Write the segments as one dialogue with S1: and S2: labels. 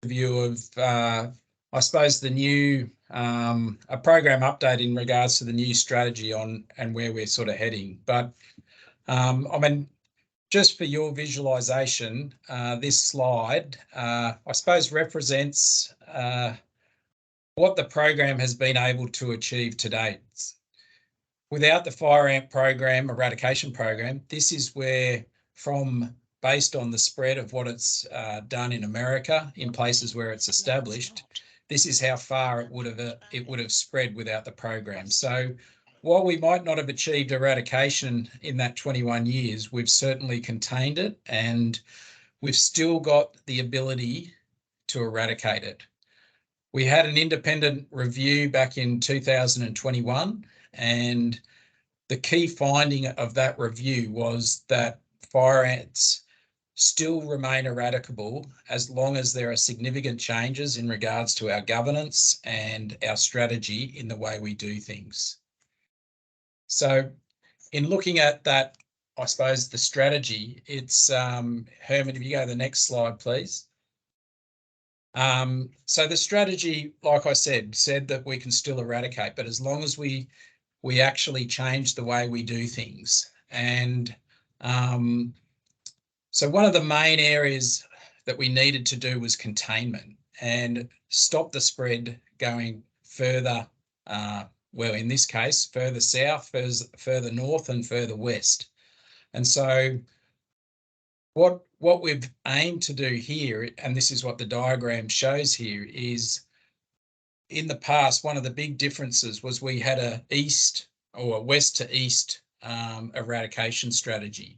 S1: View of, I suppose, the new a program update in regards to the new strategy on and where we're sort of heading. But I mean, just for your visualization, this slide, I suppose, represents what the program has been able to achieve to date. Without the fire ant program, eradication program, this is where, based on the spread of what it's done in America, in places where it's established, this is how far it would have spread without the program. So while we might not have achieved eradication in that 21 years, we've certainly contained it, and we've still got the ability to eradicate it. We had an independent review back in 2021, and the key finding of that review was that fire ants still remain eradicable as long as there are significant changes in regards to our governance and our strategy in the way we do things. So in looking at that, I suppose, the strategy, it's, Herman, if you go to the next slide, please. So the strategy, like I said that we can still eradicate, but as long as we actually change the way we do things. And so one of the main areas that we needed to do was containment and stop the spread going further, well, in this case, further south, further north, and further west. And so what we've aimed to do here, and this is what the diagram shows here, is in the past, one of the big differences was we had a east or a west to east eradication strategy,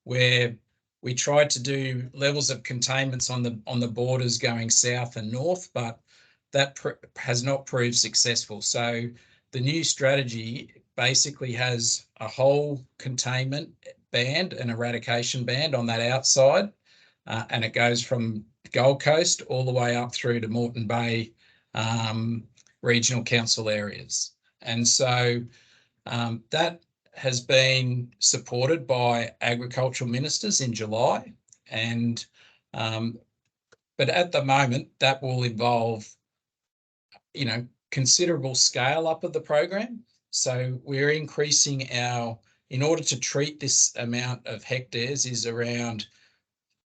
S1: where we tried to do levels of containments on the borders going south and north, but that has not proved successful. So the new strategy basically has a whole containment band, an eradication band on that outside, and it goes from Gold Coast all the way up through to Moreton Bay regional council areas. And so that has been supported by agricultural ministers in July, and but at the moment that will involve, considerable scale up of the program. So we're increasing in order to treat this amount of hectares, is around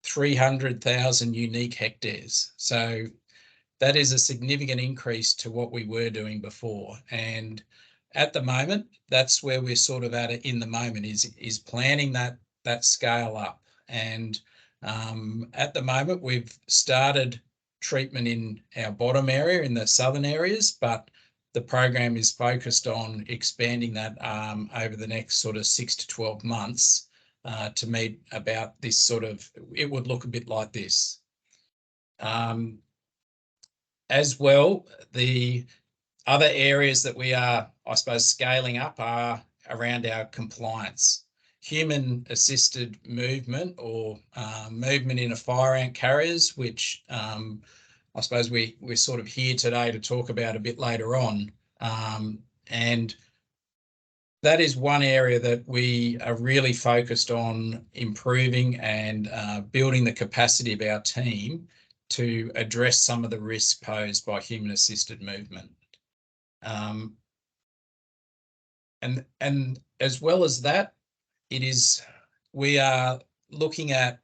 S1: 300,000 unique hectares. So that is a significant increase to what we were doing before. And at the moment, that's where we're sort of at in the moment, is planning that scale up. And at the moment, we've started treatment in our bottom area, in the southern areas, but the program is focused on expanding that over the next sort of 6 to 12 months to meet about this sort of, it would look a bit like this. As well, the other areas that we are, I suppose, scaling up are around our compliance. Human-assisted movement, or movement in a fire ant carriers, which I suppose we're sort of here today to talk about a bit later on. And that is one area that we are really focused on improving and building the capacity of our team to address some of the risks posed by human-assisted movement. And as well as that, we are looking at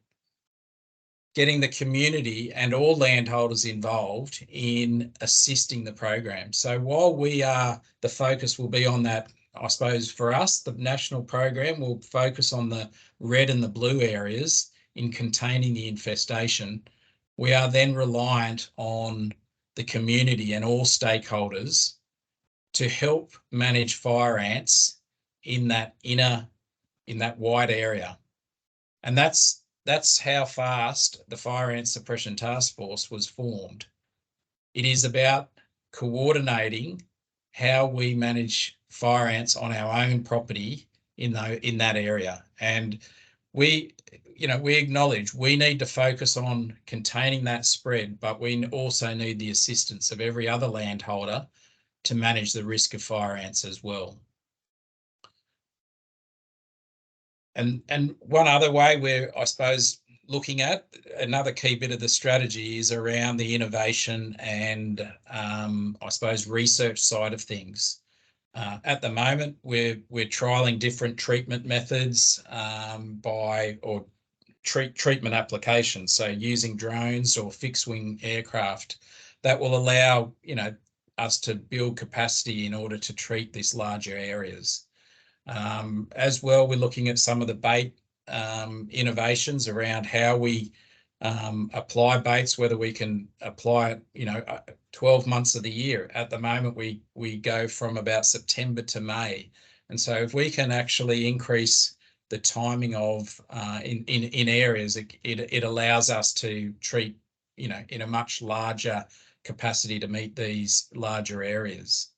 S1: getting the community and all landholders involved in assisting the program. So while the focus will be on that, I suppose for us, the national program will focus on the red and the blue areas in containing the infestation. We are then reliant on the community and all stakeholders to help manage fire ants in that wide area. And that's how fast the Fire Ant Suppression Task Force was formed. It is about coordinating how we manage fire ants on our own property in that area. And we acknowledge we need to focus on containing that spread, but we also need the assistance of every other landholder to manage the risk of fire ants as well. And one other way we're, I suppose, looking at, another key bit of the strategy is around the innovation and I suppose research side of things. At the moment, we're trialing different treatment methods or treatment applications. So using drones or fixed wing aircraft that will allow, us to build capacity in order to treat these larger areas. As well, we're looking at some of the bait innovations around how we apply baits, whether we can apply it, 12 months of the year. At the moment, we go from about September to May. And so if we can actually increase the timing of in areas, it allows us to treat, in a much larger capacity to meet these larger areas.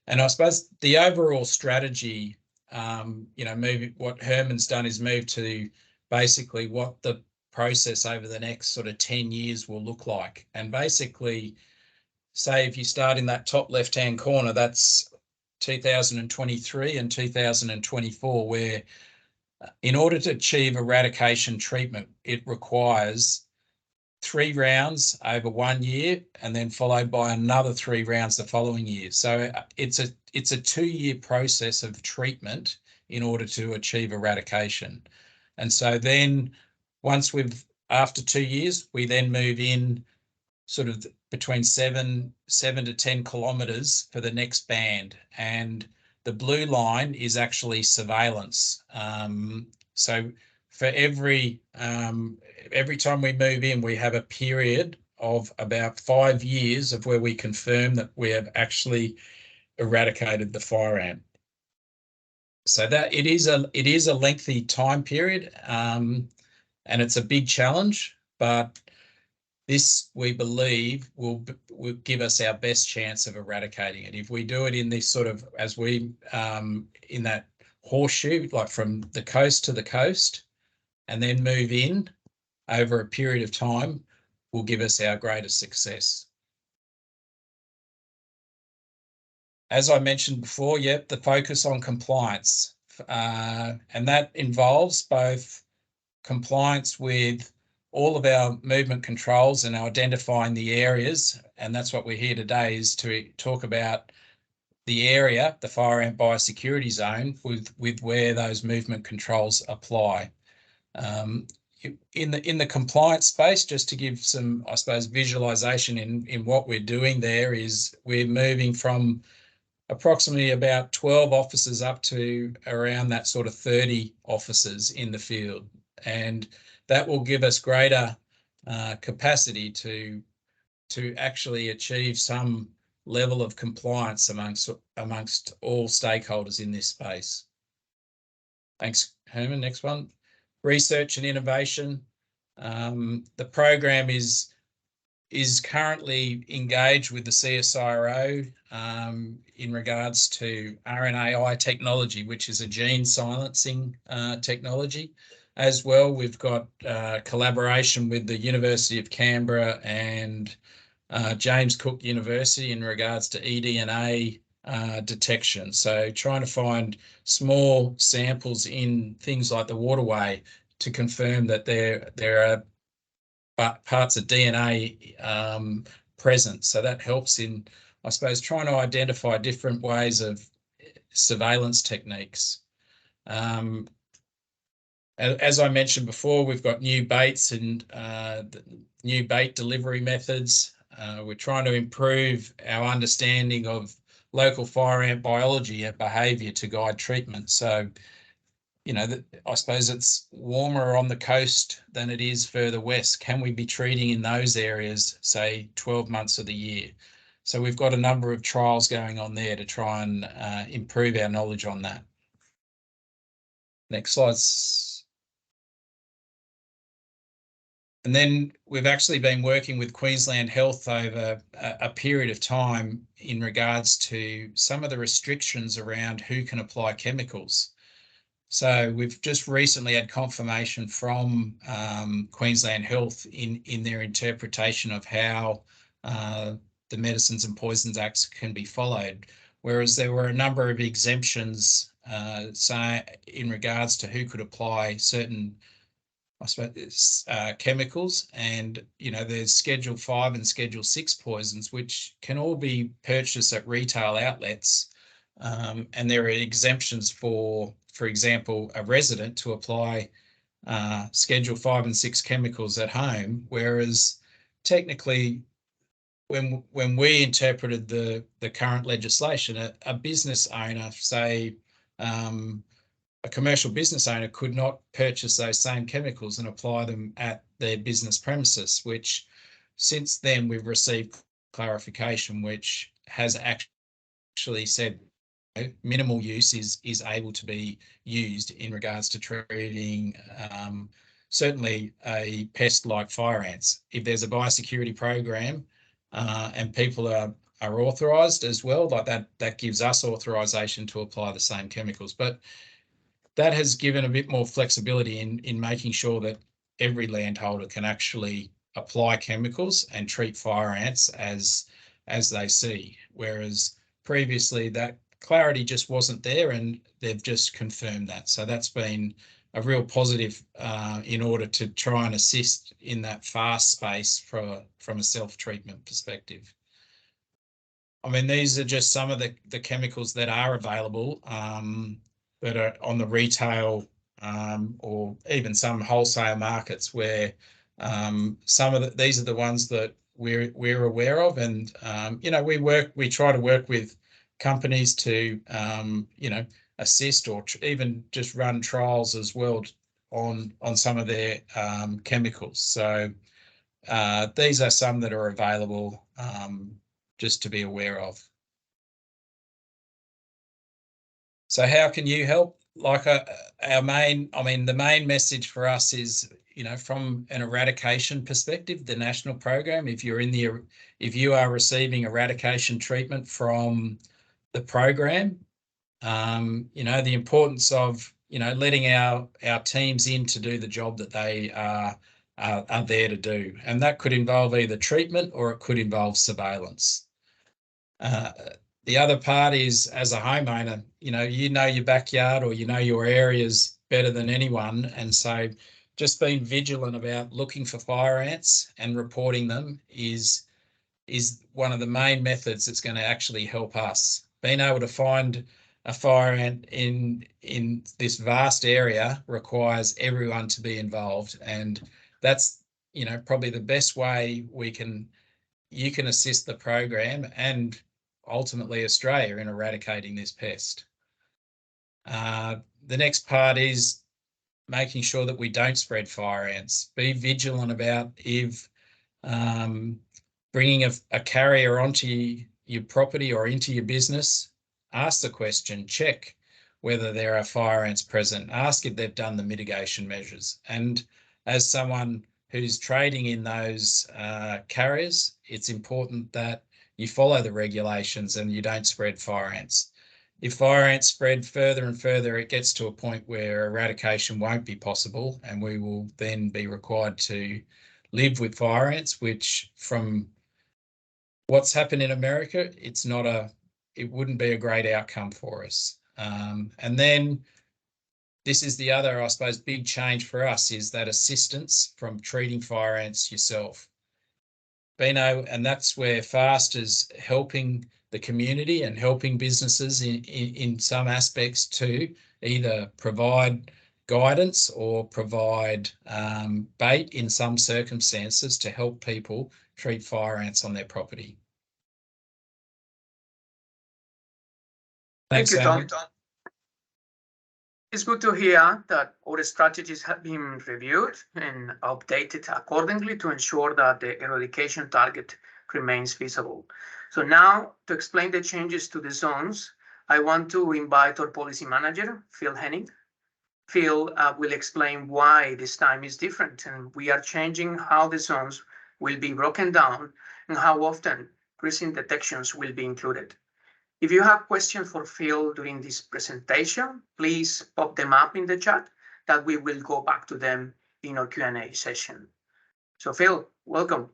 S1: And I suppose the overall strategy, what Herman's done is move to basically what the process over the next sort of 10 years will look like. And basically, say if you start in that top left-hand corner, that's 2023 and 2024, where in order to achieve eradication treatment, it requires 3 rounds over 1 year and then followed by another 3 rounds the following year. So it's a 2-year process of treatment in order to achieve eradication. And so then after 2 years, we then move in sort of between 7 to 10 kilometers for the next band. And the blue line is actually surveillance. So for every time we move in, we have a period of about 5 years of where we confirm that we have actually eradicated the fire ant. So that it is a lengthy time period, and it's a big challenge, but this, we believe, will give us our best chance of eradicating it. If we do it in this sort of, in that horseshoe, like from the coast to the coast, and then move in over a period of time, will give us our greatest success. As I mentioned before, the focus on compliance, and that involves both compliance with all of our movement controls and identifying the areas. And that's what we're here today, is to talk about the area, the fire ant biosecurity zone, with where those movement controls apply. In the compliance space, just to give some, I suppose, visualization in what we're doing there, is we're moving from approximately about 12 officers up to around that sort of 30 officers in the field. And that will give us greater capacity to actually achieve some level of compliance amongst all stakeholders in this space. Thanks, Herman. Next one. Research and innovation. The program is currently engaged with the CSIRO in regards to RNAi technology, which is a gene silencing technology. As well, we've got collaboration with the University of Canberra and James Cook University in regards to eDNA detection. So trying to find small samples in things like the waterway to confirm that there are parts of DNA present. So that helps in, I suppose, trying to identify different ways of surveillance techniques. As I mentioned before, we've got new baits and new bait delivery methods. We're trying to improve our understanding of local fire ant biology and behaviour to guide treatment. So, I suppose it's warmer on the coast than it is further west. Can we be treating in those areas, say, 12 months of the year? So we've got a number of trials going on there to try and improve our knowledge on that. Next slide. And then we've actually been working with Queensland Health over a period of time in regards to some of the restrictions around who can apply chemicals. So we've just recently had confirmation from Queensland Health in their interpretation of how the Medicines and Poisons Acts can be followed, whereas there were a number of exemptions in regards to who could apply certain I suppose, chemicals, and there's Schedule 5 and Schedule 6 poisons, which can all be purchased at retail outlets, and there are exemptions for example, a resident to apply Schedule 5 and 6 chemicals at home, whereas technically, when we interpreted the current legislation, a business owner, say a commercial business owner, could not purchase those same chemicals and apply them at their business premises, which since then we've received clarification, which has actually said minimal use is able to be used in regards to treating certainly a pest like fire ants. If there's a biosecurity program and people are authorised as well, like that gives us authorisation to apply the same chemicals. But that has given a bit more flexibility in making sure that every landholder can actually apply chemicals and treat fire ants as they see, whereas previously that clarity just wasn't there, and they've just confirmed that. So that's been a real positive in order to try and assist in that fast space from a self-treatment perspective. I mean, these are just some of the chemicals that are available that are on the retail or even some wholesale markets, where some of these are the ones that we're aware of, and we try to work with companies to assist or even just run trials as well on some of their chemicals. So these are some that are available just to be aware of. So how can you help? Like the main message for us is, from an eradication perspective, the national program, if you are receiving eradication treatment from the program, the importance of, letting our teams in to do the job that they are there to do. And that could involve either treatment or it could involve surveillance. The other part is, as a homeowner, you know your backyard, or your areas better than anyone. And so just being vigilant about looking for fire ants and reporting them is one of the main methods that's going to actually help us. Being able to find a fire ant in this vast area requires everyone to be involved, and that's probably the best way you can assist the program and ultimately Australia in eradicating this pest. The next part is making sure that we don't spread fire ants. Be vigilant about if bringing a carrier onto your property or into your business. Ask the question, check whether there are fire ants present, ask if they've done the mitigation measures. And as someone who's trading in those carriers, it's important that you follow the regulations and you don't spread fire ants. If fire ants spread further and further, it gets to a point where eradication won't be possible, and we will then be required to live with fire ants, which, from what's happened in America, it wouldn't be a great outcome for us. And then this is the other, I suppose, big change for us, is that assistance from treating fire ants yourself. And that's where FAST is helping the community and helping businesses in some aspects to either provide guidance or provide bait in some circumstances to help people treat fire ants on their property. Thanks,
S2: Thank you, Tom. It's good to hear that all the strategies have been reviewed and updated accordingly to ensure that the eradication target remains feasible. So now, to explain the changes to the zones, I want to invite our policy manager, Phil Henning. Phil will explain why this time is different, and we are changing how the zones will be broken down and how often recent detections will be included. If you have questions for Phil during this presentation, please pop them up in the chat, that we will go back to them in our Q&A session. So Phil, welcome.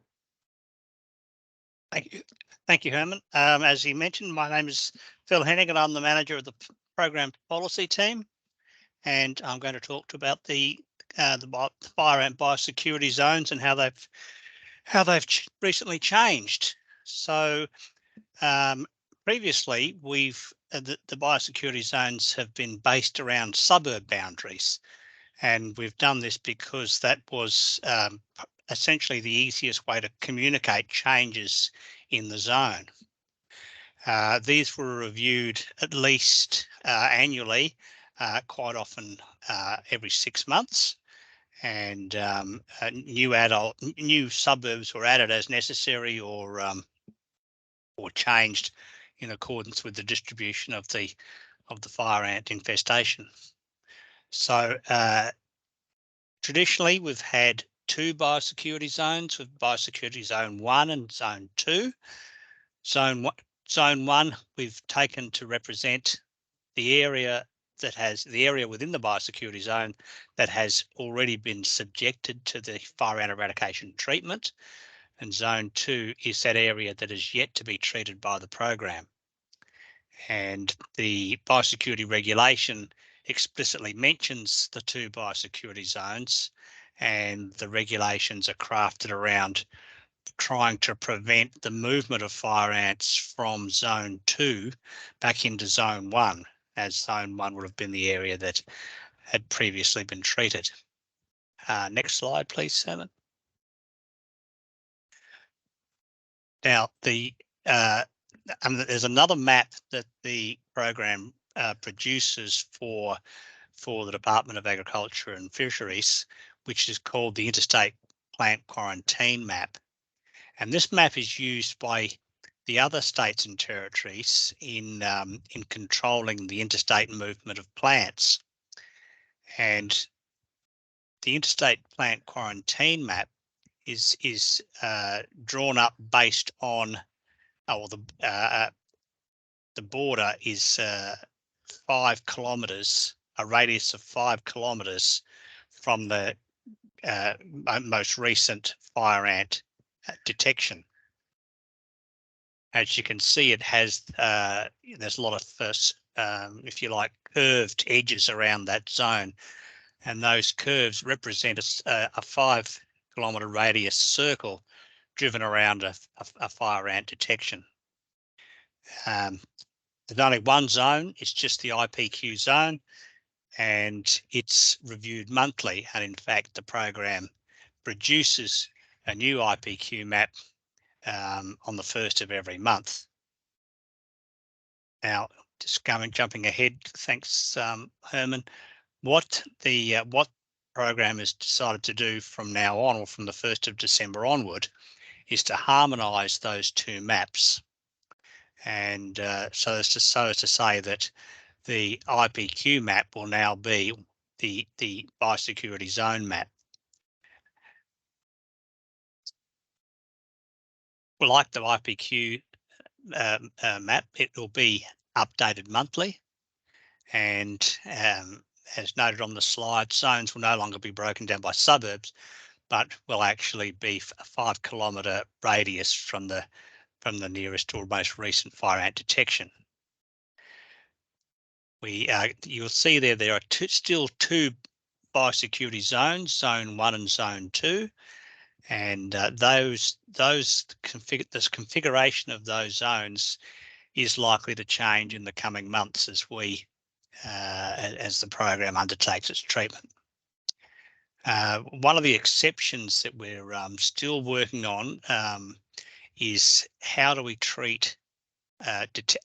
S3: Thank you. Thank you, Herman. As he mentioned, my name is Phil Hennig, and I'm the manager of the program policy team. And I'm going to talk about the the fire ant biosecurity zones and how they've recently changed. So previously, the biosecurity zones have been based around suburb boundaries, and we've done this because that was essentially the easiest way to communicate changes in the zone. These were reviewed at least annually, quite often every 6 months, and new suburbs were added as necessary or changed in accordance with the distribution of the fire ant infestation. So traditionally, we've had 2 biosecurity zones, with Biosecurity Zone 1 and Zone 2. Zone 1 we've taken to represent the area within the biosecurity zone that has already been subjected to the fire ant eradication treatment, and Zone 2 is that area that is yet to be treated by the program. And the biosecurity regulation explicitly mentions the 2 biosecurity zones, and the regulations are crafted around trying to prevent the movement of fire ants from Zone 2 back into Zone 1, as Zone 1 would have been the area that had previously been treated. Next slide, please, Simon. Now, there's another map that the program produces for the Department of Agriculture and Fisheries, which is called the Interstate Plant Quarantine Map. And this map is used by the other states and territories in controlling the interstate movement of plants. And the Interstate Plant Quarantine Map is drawn up based on, the border is 5 kilometres, a radius of 5 kilometres from the most recent fire ant detection. As you can see, it has there's a lot of if you like, curved edges around that zone, and those curves represent a 5 kilometre radius circle driven around a fire ant detection. There's only one zone, it's just the IPQ zone, and it's reviewed monthly. And in fact, the program produces a new IPQ map on the 1st of every month. Now, just jumping ahead, thanks, Herman. What the program has decided to do from now on, or from the 1st of December onward, is to harmonise those 2 maps. And so as to say that the IPQ map will now be the biosecurity zone map. Well, like the IPQ map, it will be updated monthly, and as noted on the slide, zones will no longer be broken down by suburbs, but will actually be a 5 kilometre radius from the nearest or most recent fire ant detection. You'll see there are still 2 biosecurity zones, Zone 1 and Zone 2, and this configuration of those zones is likely to change in the coming months as the program undertakes its treatment. One of the exceptions that we're still working on is how do we treat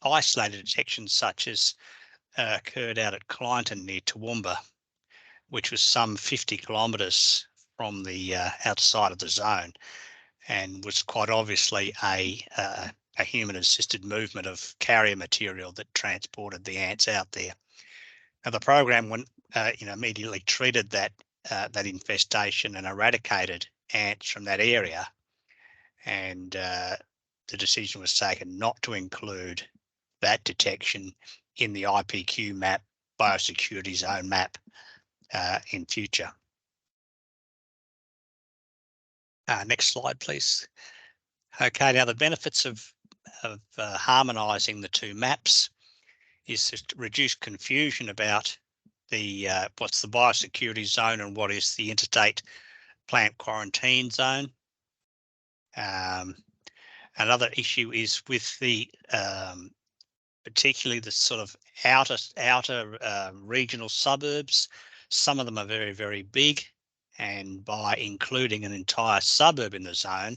S3: isolated detections such as occurred out at Clinton near Toowoomba, which was some 50 kilometres from the outside of the zone, and was quite obviously a human-assisted movement of carrier material that transported the ants out there. Now, the program immediately treated that infestation and eradicated ants from that area, and the decision was taken not to include that detection in the IPQ map, biosecurity zone map, in future. Next slide, please. Okay, now the benefits of harmonising the 2 maps is to reduce confusion about what's the biosecurity zone and what is the interstate plant quarantine zone. Another issue is with the particularly the sort of outer regional suburbs. Some of them are very, very big, and by including an entire suburb in the zone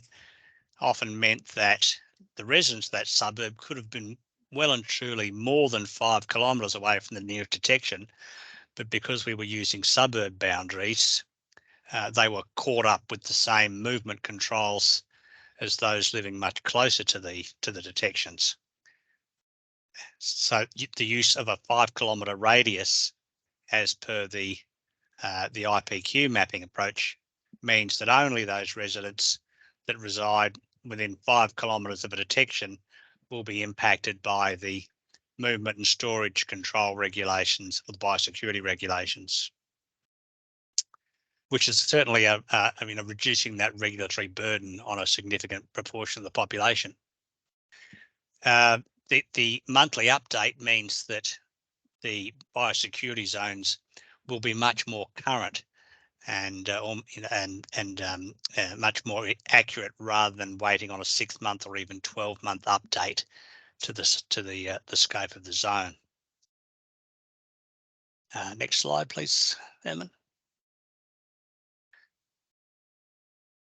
S3: often meant that the residents of that suburb could have been well and truly more than 5 kilometres away from the nearest detection, but because we were using suburb boundaries, they were caught up with the same movement controls as those living much closer to the detections. So the use of a 5 kilometre radius, as per the IPQ mapping approach, means that only those residents that reside within 5 kilometres of a detection will be impacted by the movement and storage control regulations or the biosecurity regulations, which is certainly reducing that regulatory burden on a significant proportion of the population. The monthly update means that the biosecurity zones will be much more current and much more accurate, rather than waiting on a 6-month or even 12-month update to the scope of the zone. Next slide, please, Eamon.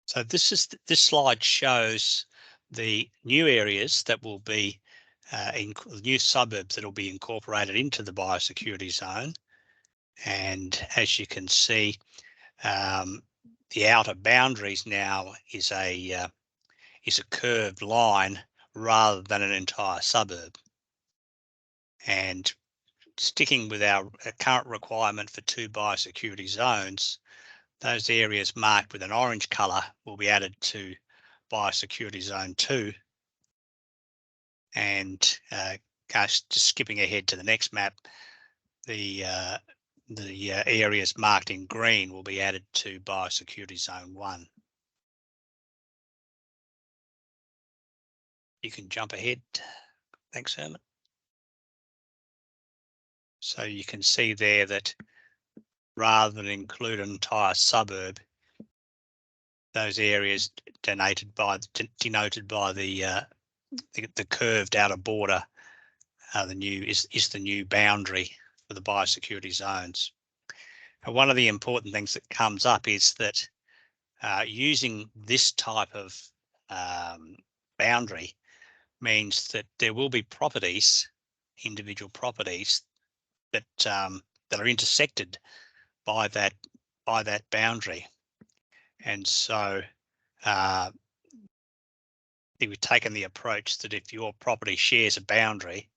S3: So this slide shows the new areas that will be new suburbs that will be incorporated into the biosecurity zone, and as you can see, the outer boundaries now is a curved line rather than an entire suburb. And sticking with our current requirement for 2 biosecurity zones, those areas marked with an orange colour will be added to biosecurity zone 2. And just skipping ahead to the next map, the areas marked in green will be added to biosecurity zone 1. You can jump ahead. Thanks, Herman. So you can see there that rather than include an entire suburb, those areas denoted by the curved outer border is the new boundary for the biosecurity zones. And one of the important things that comes up is that using this type of boundary means that there will be properties, individual properties, that are intersected by that boundary. And so we've taken the approach that if your property shares a boundary,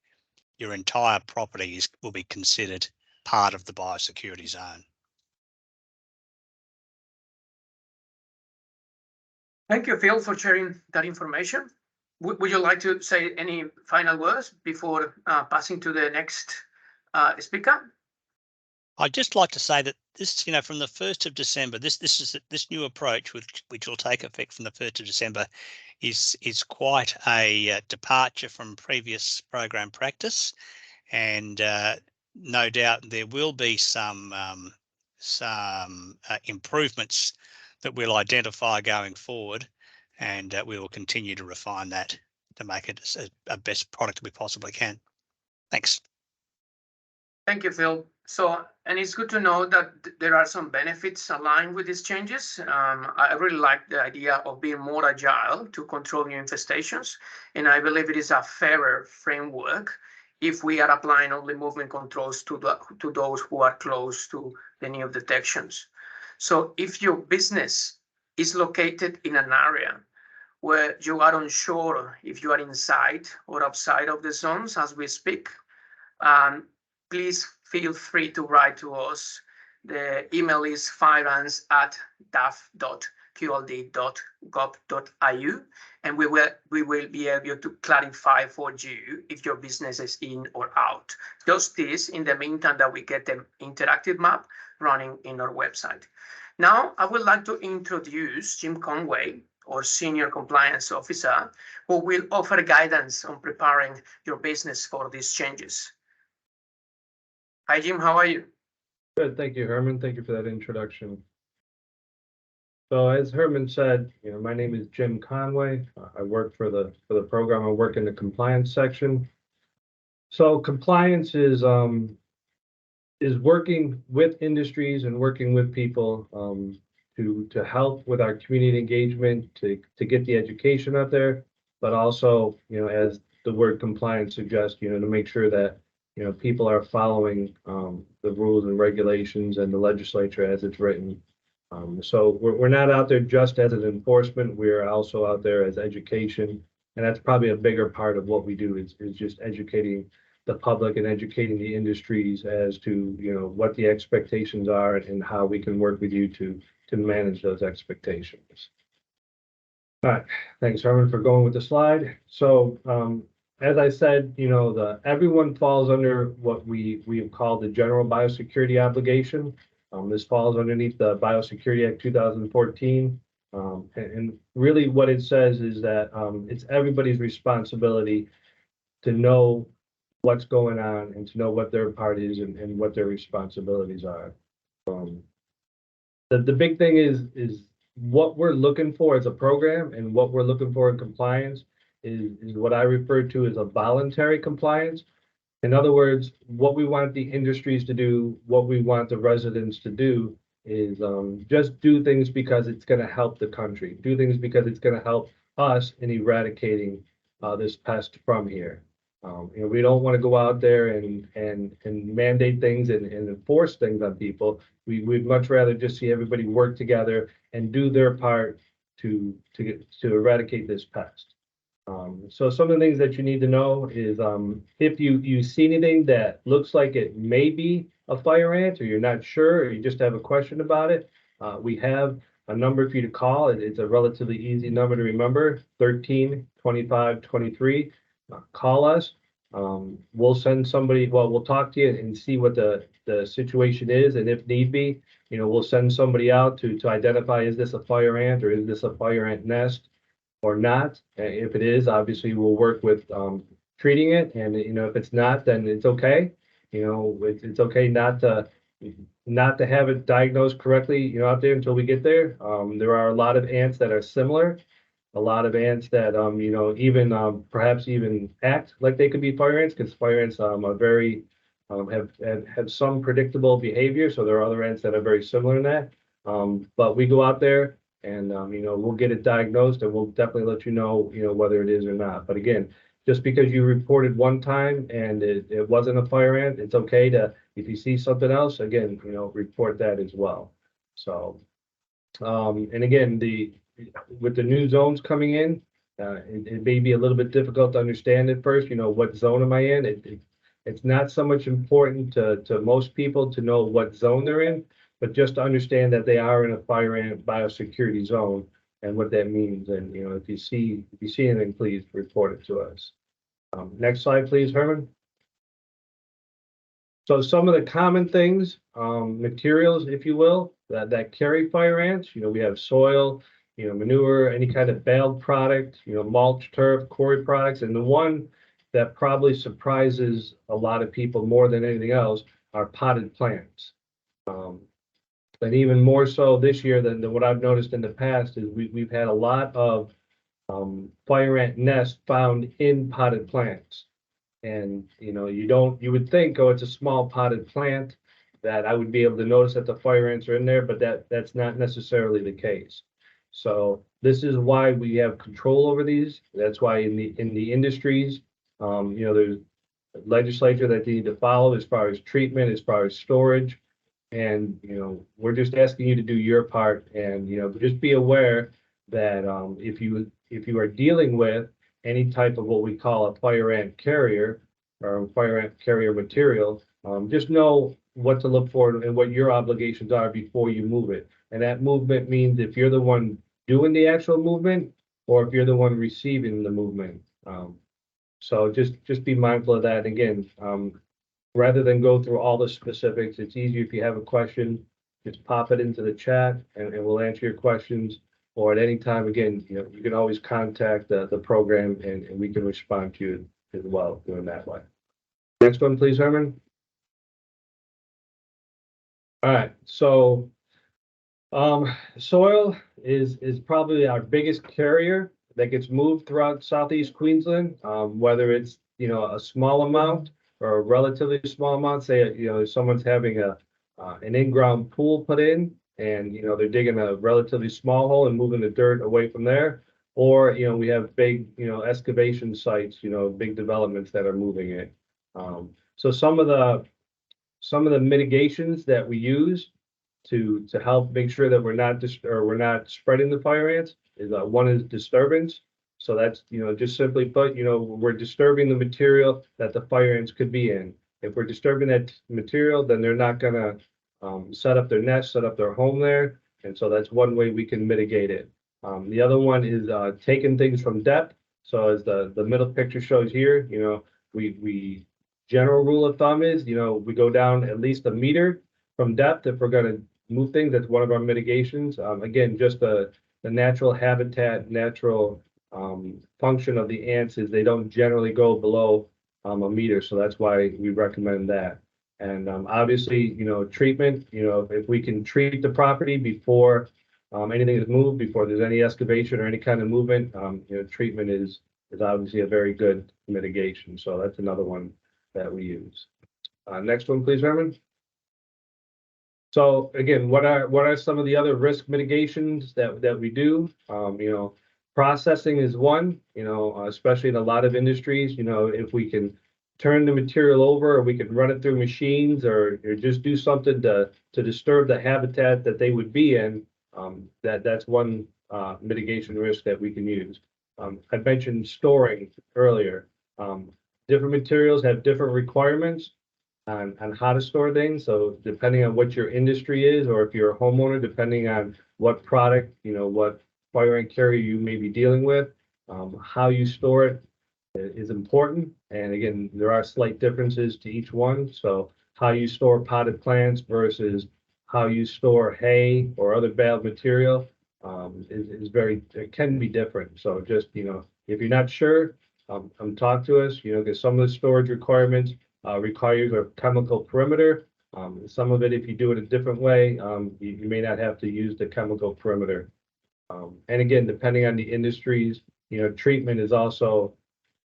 S3: your entire property will be considered part of the biosecurity zone.
S2: Thank you, Phil, for sharing that information. Would you like to say any final words before passing to the next speaker?
S3: I'd just like to say that this, from the 1st of December, this new approach, which will take effect from the 1st of December, is quite a departure from previous program practice, and no doubt there will be some improvements that we'll identify going forward, and we will continue to refine that to make it a best product we possibly can. Thanks.
S2: Thank you, Phil. So, and it's good to know that there are some benefits aligned with these changes. I really like the idea of being more agile to control new infestations, and I believe it is a fairer framework if we are applying only movement controls to those who are close to the new detections. So if your business is located in an area where you are unsure if you are inside or outside of the zones as we speak, please feel free to write to us. The email is finance@daf.qld.gov.au, and we will be able to clarify for you if your business is in or out. Just this in the meantime that we get the interactive map running in our website. Now, I would like to introduce Jim Conway, our Senior Compliance Officer, who will offer guidance on preparing your business for these changes. Hi, Jim, how are you?
S4: Good, thank you, Herman. Thank you for that introduction. So as Herman said, my name is Jim Conway. I work for the program. I work in the compliance section. So compliance is working with industries and working with people to help with our community engagement, to get the education out there, but also, as the word compliance suggests, to make sure that people are following the rules and regulations and the legislature as it's written. So we're not out there just as an enforcement. We're also out there as education, and that's probably a bigger part of what we do is just educating the public and educating the industries as to what the expectations are and how we can work with you to manage those expectations. All right, thanks, Herman, for going with the slide. So as I said, everyone falls under what we have called the general biosecurity obligation. This falls underneath the Biosecurity Act 2014. And really what it says is that it's everybody's responsibility to know what's going on and to know what their part is and what their responsibilities are. The big thing is what we're looking for as a program and what we're looking for in compliance is what I refer to as a voluntary compliance. In other words, what we want the industries to do, what we want the residents to do is just do things because it's going to help the country, do things because it's going to help us in eradicating this pest from here. We don't want to go out there and mandate things and enforce things on people. We'd much rather just see everybody work together and do their part to eradicate this pest. So some of the things that you need to know is if you see anything that looks like it may be a fire ant, or you're not sure, or you just have a question about it, we have a number for you to call. It's a relatively easy number to remember, 13 25 23. Call us. We'll send somebody, well, we'll talk to you and see what the situation is, and if need be, we'll send somebody out to identify, is this a fire ant or is this a fire ant nest or not. If it is, obviously we'll work with treating it, and if it's not, then it's okay. It's okay not to have it diagnosed correctly, out there until we get there. There are a lot of ants that are similar, a lot of ants that even perhaps even act like they could be fire ants, because fire ants are very have some predictable behavior. So there are other ants that are very similar in that. But we go out there and we'll get it diagnosed, and we'll definitely let you know whether it is or not. But again, just because you reported one time and it wasn't a fire ant, it's okay to, if you see something else, again, report that as well. So and again, with the new zones coming in, it may be a little bit difficult to understand at first, what zone am I in? It's not so much important to most people to know what zone they're in, but just to understand that they are in a fire ant biosecurity zone and what that means. And if you see anything, please report it to us. Next slide, please, Herman. So some of the common things, materials, if you will, that carry fire ants, we have soil, manure, any kind of baled product, mulch, turf, quarry products. And the one that probably surprises a lot of people more than anything else are potted plants. And even more so this year than what I've noticed in the past is we've had a lot of fire ant nests found in potted plants. And you would think, oh, it's a small potted plant that I would be able to notice that the fire ants are in there, but that's not necessarily the case. So this is why we have control over these. That's why in the industries, there's legislature that they need to follow as far as treatment, as far as storage. And we're just asking you to do your part, and just be aware that if you are dealing with any type of what we call a fire ant carrier or fire ant carrier material, just know what to look for and what your obligations are before you move it. And that movement means if you're the one doing the actual movement or if you're the one receiving the movement. So just be mindful of that. Again, rather than go through all the specifics, it's easier if you have a question, just pop it into the chat and we'll answer your questions. Or at any time, again, you can always contact the program and we can respond to you as well doing that way. Next one, please, Herman. All right, so soil is probably our biggest carrier that gets moved throughout Southeast Queensland, whether it's, you know, a small amount or a relatively small amount. Say, you know, someone's having an in-ground pool put in, and you know they're digging a relatively small hole and moving the dirt away from there. Or, you know, we have big, you know, excavation sites, you know, big developments that are moving it. So some of the mitigations that we use to help make sure that we're not spreading the fire ants is one is disturbance. So that's, you know, just simply put, you know, we're disturbing the material that the fire ants could be in. If we're disturbing that material, then they're not gonna set up their nest, set up their home there. And so that's one way we can mitigate it. The other one is taking things from depth. So as the middle picture shows here, you know, we general rule of thumb is, you know, we go down at least a meter from depth if we're gonna move things. That's one of our mitigations. Again, just the natural habitat, natural function of the ants is they don't generally go below a meter. So that's why we recommend that. And obviously, you know, treatment, you know, if we can treat the property before anything is moved, before there's any excavation or any kind of movement, you know, treatment is obviously a very good mitigation. So that's another one that we use. Next one, please, Herman. So again, what are some of the other risk mitigations that we do? You know, processing is one, you know, especially in a lot of industries, you know, if we can turn the material over, or we can run it through machines, or just do something to disturb the habitat that they would be in, that's one mitigation risk that we can use. I mentioned storing earlier. Different materials have different requirements on how to store things. So depending on what your industry is, or if you're a homeowner, depending on what product, you know, what fire ant carrier you may be dealing with, how you store it is important. And again, there are slight differences to each one. So how you store potted plants versus how you store hay or other bale material is very, it can be different. So just, you know, if you're not sure, talk to us, you know, because some of the storage requirements requires a chemical perimeter. Some of it, if you do it a different way, you may not have to use the chemical perimeter. And again, depending on the industries, you know, treatment is also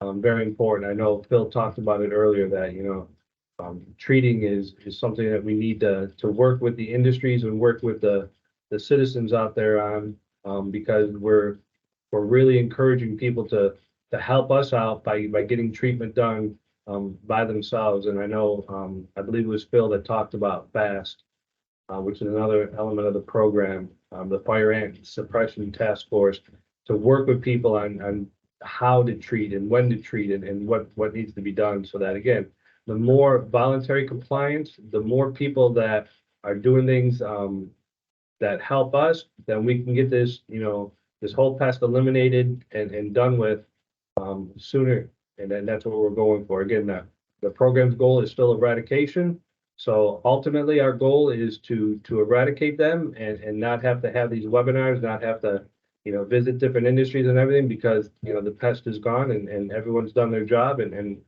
S4: very important. I know Phil talked about it earlier that, you know, treating is something that we need to work with the industries and work with the citizens out there on, because we're really encouraging people to help us out by getting treatment done by themselves. And I know, I believe it was Phil that talked about FAST, which is another element of the program, the Fire Ant Suppression Task Force, to work with people on how to treat and when to treat and what needs to be done. So that, again, the more voluntary compliance, the more people that are doing things that help us, then we can get this, you know, this whole pest eliminated and done with sooner. And then that's what we're going for. Again, the program's goal is still eradication. So ultimately, our goal is to eradicate them and not have to have these webinars, not have to, you know, visit different industries and everything, because, you know, the pest is gone and everyone's done their job. And,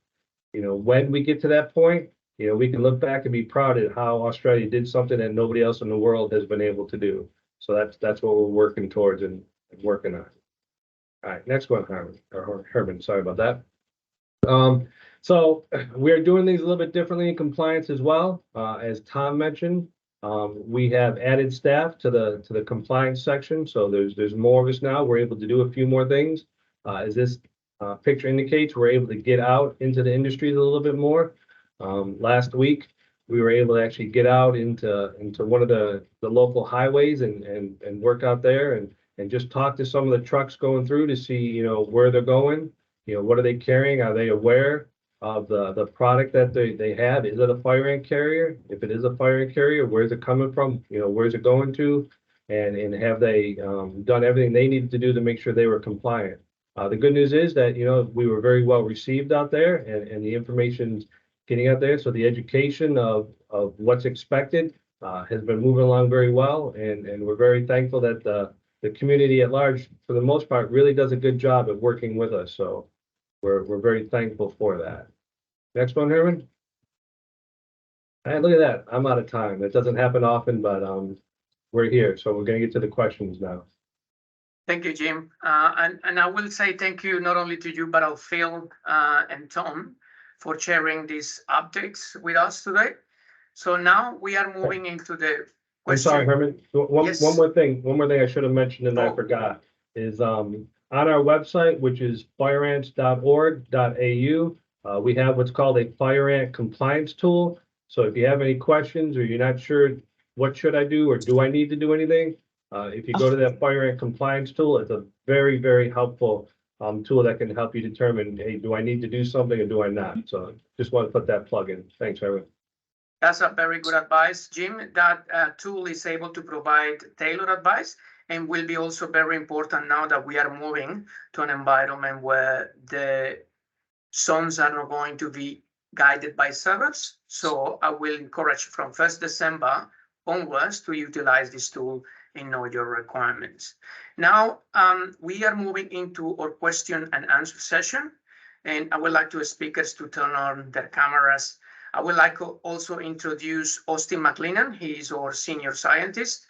S4: you know, when we get to that point, you know, we can look back and be proud at how Australia did something that nobody else in the world has been able to do. So that's what we're working towards and working on. All right, next one, Herman, sorry about that. So we're doing things a little bit differently in compliance as well. As Tom mentioned, we have added staff to the compliance section. So there's more of us now. We're able to do a few more things. As this picture indicates, we're able to get out into the industries a little bit more. Last week, we were able to actually get out into one of the local highways and work out there and just talk to some of the trucks going through to see, you know, where they're going, you know, what are they carrying? Are they aware of the product that they have? Is it a fire ant carrier? If it is a fire ant carrier, where's it coming from? You know, where's it going to? And have they done everything they needed to do to make sure they were compliant? The good news is that, you know, we were very well received out there, and the information's getting out there. So the education of what's expected has been moving along very well, and we're very thankful that the community at large, for the most part, really does a good job at working with us. So we're very thankful for that. Next one, Herman. And look at that, I'm out of time. That doesn't happen often, but we're here, so we're gonna get to the questions now.
S2: Thank you, Jim. And I will say thank you not only to you, but I'll Phil and Tom for sharing these updates with us today. So now we are moving into the
S4: I'm sorry,
S2: question.
S4: Herman, one
S2: Yes.
S4: more thing I should have mentioned and I
S2: Oh.
S4: forgot is on our website, which is fireants.org.au, we have what's called a fire ant compliance tool. So if you have any questions or you're not sure what should I do or do I need to do anything, if you go to that fire ant compliance tool, it's a very, very helpful tool that can help you determine, hey, do I need to do something or do I not? So just want to put that plug in. Thanks, Herman.
S2: That's a very good advice, Jim. That tool is able to provide tailored advice and will be also very important now that we are moving to an environment where the zones are not going to be guided by servers. So I will encourage from 1st December onwards to utilize this tool and know your requirements. Now we are moving into our question and answer session. And I would like to speakers to turn on their cameras. I would like to also introduce Austin McLennan. He is our senior scientist.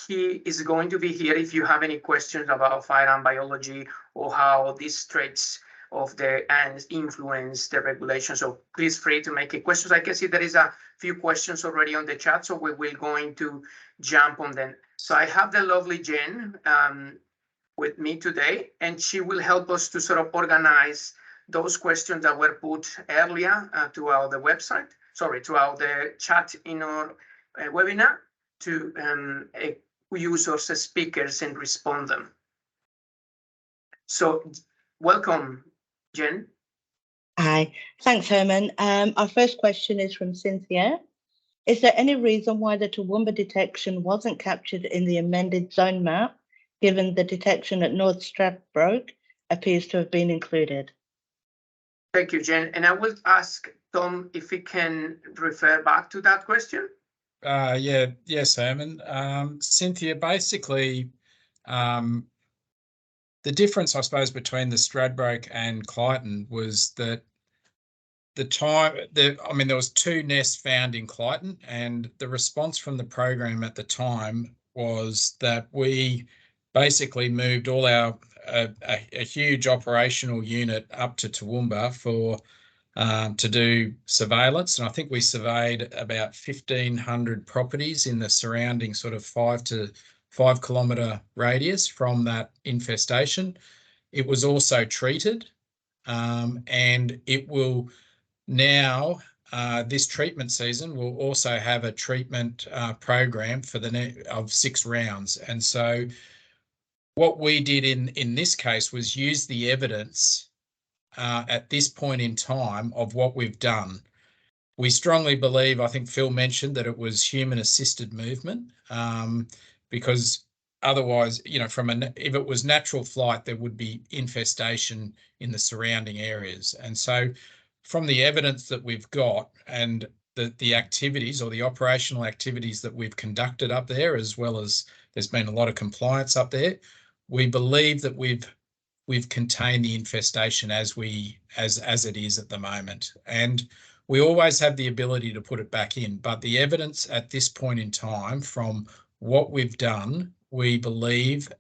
S2: He is going to be here if you have any questions about fire ant biology or how these traits of the ants influence the regulation. So please free to make a questions. I can see there is a few questions already on the chat, so we will going to jump on them. So I have the lovely Jen with me today, and she will help us to sort of organize those questions that were put earlier throughout the website, throughout the chat in our webinar to users as speakers and respond them. So welcome, Jen.
S5: Hi, thanks, Herman. Our first question is from Cynthia. Is there any reason why the Toowoomba detection wasn't captured in the amended zone map, given the detection at North Stradbroke appears to have been included?
S2: Thank you, Jen. And I will ask Tom if he can refer back to that question.
S1: Yes, Herman. Cynthia, basically, the difference, I suppose, between the Stradbroke and Clyton was that there was 2 nests found in Clyton, and the response from the program at the time was that we basically moved all our a huge operational unit up to Toowoomba for to do surveillance, and I think we surveyed about 1,500 properties in the surrounding sort of 5 kilometre radius from that infestation. It was also treated, and it will now, this treatment season, will also have a treatment program for of 6 rounds. And so what we did in this case was use the evidence at this point in time of what we've done. We strongly believe, I think Phil mentioned, that it was human-assisted movement, because otherwise, if it was natural flight, there would be infestation in the surrounding areas. And so from the evidence that we've got and the activities or the operational activities that we've conducted up there, as well as there's been a lot of compliance up there, we believe that we've contained the infestation as it is at the moment. And we always have the ability to put it back in, but the evidence at this point in time from what we've done, we believe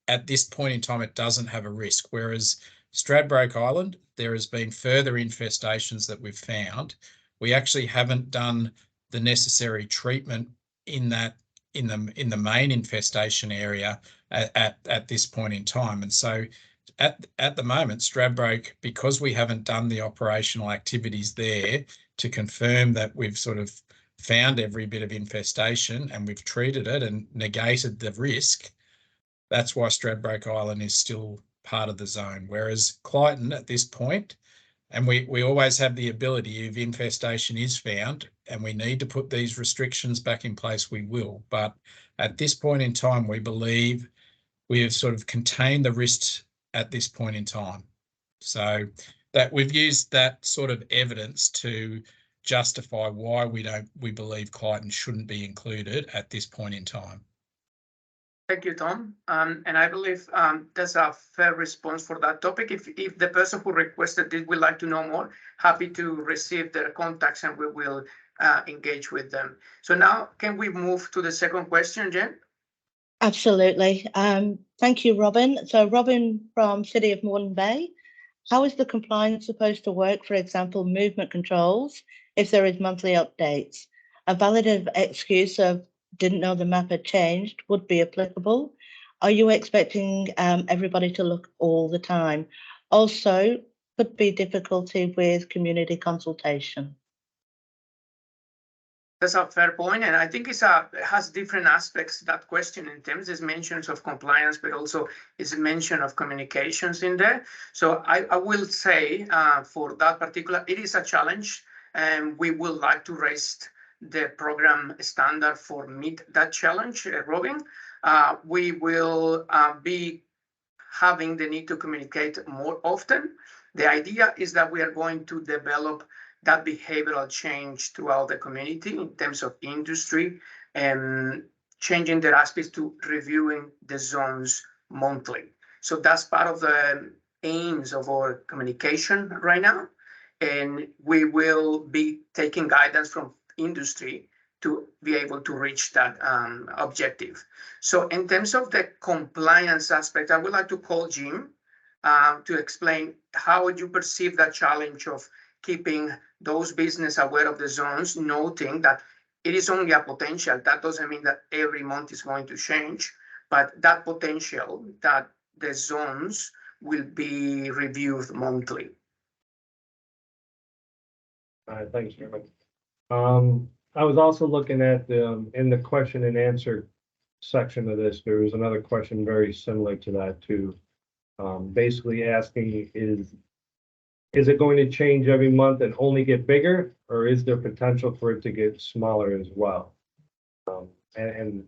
S1: at this point in time it doesn't have a risk. Whereas Stradbroke Island, there has been further infestations that we've found. We actually haven't done the necessary treatment in the main infestation area at this point in time. And so at the moment, Stradbroke, because we haven't done the operational activities there to confirm that we've sort of found every bit of infestation and we've treated it and negated the risk, that's why Stradbroke Island is still part of the zone. Whereas Clyton at this point, and we always have the ability, if infestation is found and we need to put these restrictions back in place, we will. But at this point in time, we believe we have sort of contained the risks at this point in time. So that we've used that sort of evidence to justify why we believe Clyton shouldn't be included at this point in time.
S2: Thank you, Tom. And I believe that's a fair response for that topic. If the person who requested it would like to know more, happy to receive their contacts and we will engage with them. So now can we move to the second question, Jen?
S5: Absolutely. Thank you, Robin. So Robin from City of Moreton Bay, how is the compliance supposed to work, for example, movement controls, if there is monthly updates? A valid excuse of didn't know the map had changed would be applicable. Are you expecting everybody to look all the time? Also, could be difficulty with community consultation.
S2: That's a fair point, and I think it has different aspects, that question, in terms of mentions of compliance, but also is a mention of communications in there. So I will say for that particular, it is a challenge, and we would like to raise the program standard for meet that challenge, Robin. We will be having the need to communicate more often. The idea is that we are going to develop that behavioral change throughout the community in terms of industry and changing their aspects to reviewing the zones monthly. So that's part of the aims of our communication right now. And we will be taking guidance from industry to be able to reach that objective. So in terms of the compliance aspect, I would like to call Jim to explain how you perceive that challenge of keeping those business aware of the zones, noting that it is only a potential. That doesn't mean that every month is going to change, but that potential that the zones will be reviewed monthly.
S4: All right, thanks, Chairman. I was also looking at in the question and answer section of this, there was another question very similar to that too. Basically asking is it going to change every month and only get bigger, or is there potential for it to get smaller as well? And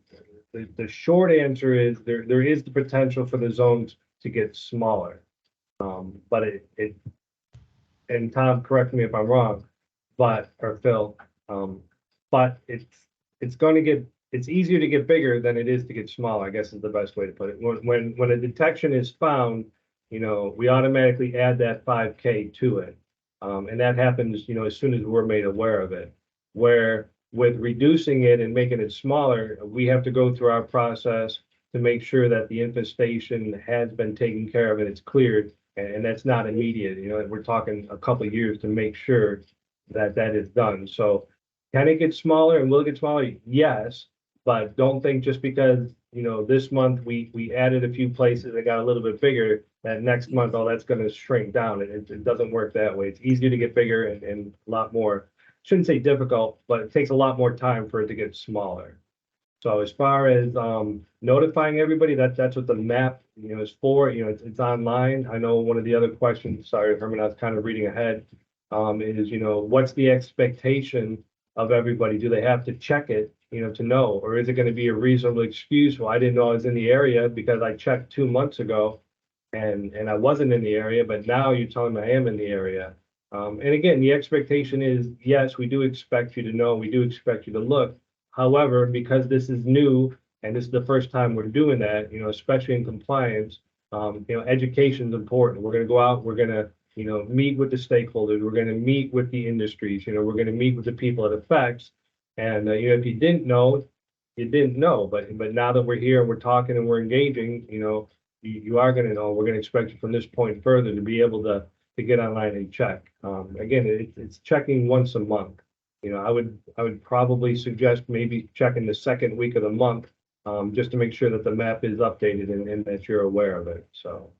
S4: the short answer is there is the potential for the zones to get smaller. But it and Tom, correct me if I'm wrong, but or Phil, but it's easier to get bigger than it is to get smaller, I guess is the best way to put it. When a detection is found, you know, we automatically add that 5K to it. And that happens, you know, as soon as we're made aware of it. Where with reducing it and making it smaller, we have to go through our process to make sure that the infestation has been taken care of and it's cleared. And that's not immediate, you know, we're talking a couple of years to make sure that that is done. So can it get smaller and will it get smaller? Yes, but don't think just because, you know, this month we added a few places that got a little bit bigger, that next month, oh, that's going to shrink down. It doesn't work that way. It's easier to get bigger and a lot more, shouldn't say difficult, but it takes a lot more time for it to get smaller. So as far as notifying everybody, that's what the map, you know, is for. You know, it's online. I know one of the other questions, sorry, Herman, I was kind of reading ahead, is, you know, what's the expectation of everybody? Do they have to check it, you know, to know? Or is it going to be a reasonable excuse? Well, I didn't know I was in the area because I checked 2 months ago and I wasn't in the area, but now you're telling me I am in the area. And again, the expectation is, yes, we do expect you to know, we do expect you to look. However, because this is new and this is the first time we're doing that, you know, especially in compliance, you know, education is important. We're going to go out, we're going to, you know, meet with the stakeholders, we're going to meet with the industries, you know, we're going to meet with the people it affects. And, you know, if you didn't know, you didn't know. But now that we're here and we're talking and we're engaging, you know, you are going to know. We're going to expect you from this point further to be able to get online and check. Again, it's checking once a month. You know, I would probably suggest maybe checking the second week of the month, just to make sure that the map is updated and that you're aware of it. So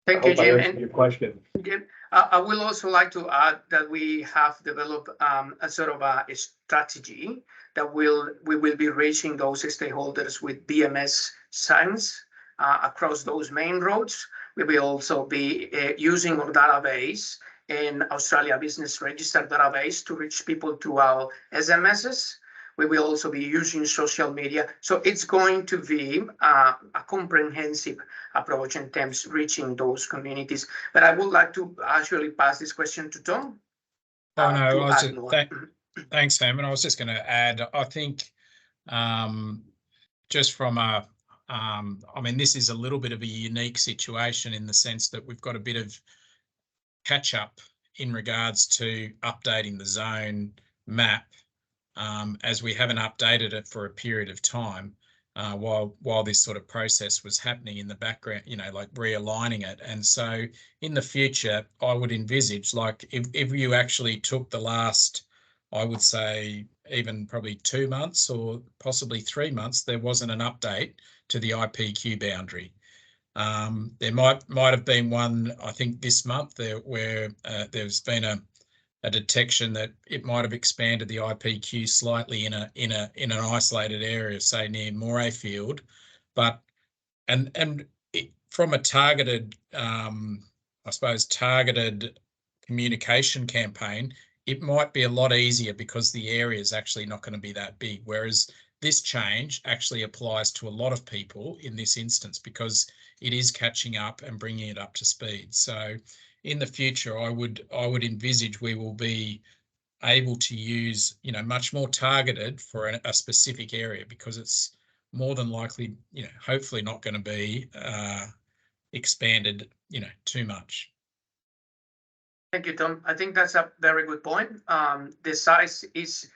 S2: thank you, Jim. And
S4: your question.
S2: Jim, I will also like to add that we have developed a sort of a strategy that we will be reaching those stakeholders with BMS signs across those main roads. We will also be using our database in Australia Business Register database to reach people through our SMSs. We will also be using social media. So it's going to be a comprehensive approach in terms of reaching those communities. But I would like to actually pass this question to Tom.
S1: Oh, no, I was just, thanks, Herman. I was just going to add, I think just from a, I mean, this is a little bit of a unique situation in the sense that we've got a bit of catch up in regards to updating the zone map as we haven't updated it for a period of time while this sort of process was happening in the background, like realigning it. And so in the future, I would envisage, like, if you actually took the last, I would say, even probably 2 months or possibly 3 months, there wasn't an update to the IPQ boundary. There might have been one, I think, this month where there's been a detection that it might have expanded the IPQ slightly in an isolated area, say near Morayfield, but from a targeted, I suppose, targeted communication campaign, it might be a lot easier because the area is actually not going to be that big. Whereas this change actually applies to a lot of people in this instance because it is catching up and bringing it up to speed. So in the future, I would envisage we will be able to use, much more targeted for a specific area, because it's more than likely, hopefully not going to be expanded, too much.
S2: Thank you, Tom. I think that's a very good point. The size is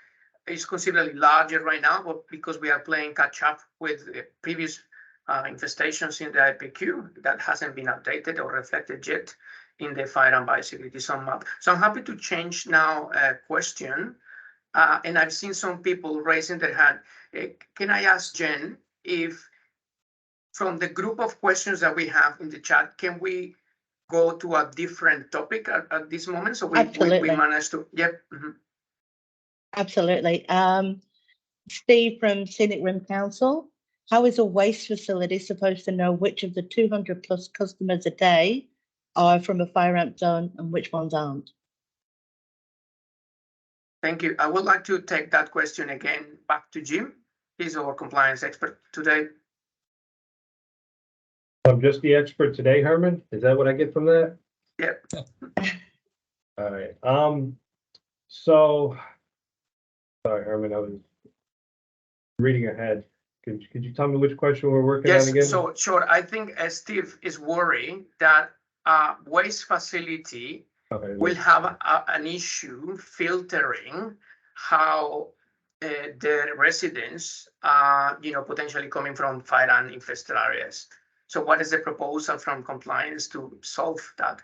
S2: considerably larger right now, but because we are playing catch up with previous infestations in the IPQ that hasn't been updated or reflected yet in the fire and biosecurity zone map. So I'm happy to change now a question. And I've seen some people raising their hand. Can I ask Jen if from the group of questions that we have in the chat, can we go to a different topic at this moment? So we managed to, yep. Mm-hmm.
S5: Absolutely. Steve from Scenic Rim Council, how is a waste facility supposed to know which of the 200 plus customers a day are from a fire ramp zone and which ones aren't?
S2: Thank you. I would like to take that question again back to Jim. He's our compliance expert today.
S4: I'm just the expert today, Herman. Is that what I get from that?
S2: Yep.
S4: All right. So, sorry, Herman, I was reading ahead. Could you tell me which question we're working on again?
S2: Yes, so sure. I think Steve is worried that a waste facility will have an issue filtering how the residents are, potentially coming from fire and infested areas. So what is the proposal from compliance to solve that